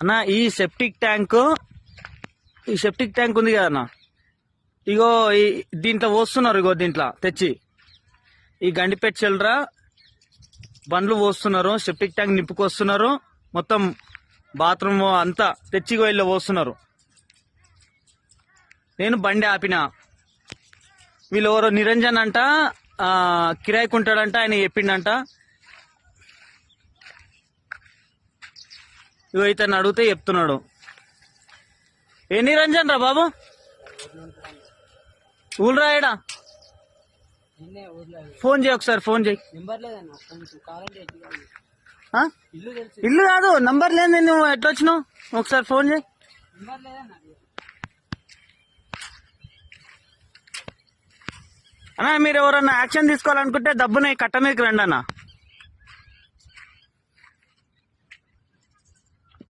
అన్న ఈ septic tank ఉంది కదా అన్న, ఇగో దీంట్లో పోస్తున్నారు. ఇగో దీంట్లో తెచ్చి ఈ గండిపేట చిల్లర బండ్లు పోస్తున్నారు, సెప్టిక్ ట్యాంక్ నింపుకొస్తున్నారు, మొత్తం బాత్రూమ్ అంతా తెచ్చి ఇల్లు పోస్తున్నారు. నేను బండి ఆపిన. వీళ్ళు ఎవరో నిరంజన్ అంట, కిరాయికుంటాడంట, ఆయన చెప్పిండంట. ఇగో ఇతను అడిగితే చెప్తున్నాడు. ఏ నిరంజన్ రా బాబు, ఊళ్ళు రాయడా? ఫోన్ చేయి ఒకసారి, ఫోన్ చేయి. ఇల్లు కాదు, నంబర్ లేదు. నువ్వు ఎట్లా వచ్చినావు? ఒకసారి ఫోన్ చేయి. అన్నా మీరు ఎవరన్నా యాక్షన్ తీసుకోవాలనుకుంటే దబ్బున కట్ట మీదకి రండి అన్న.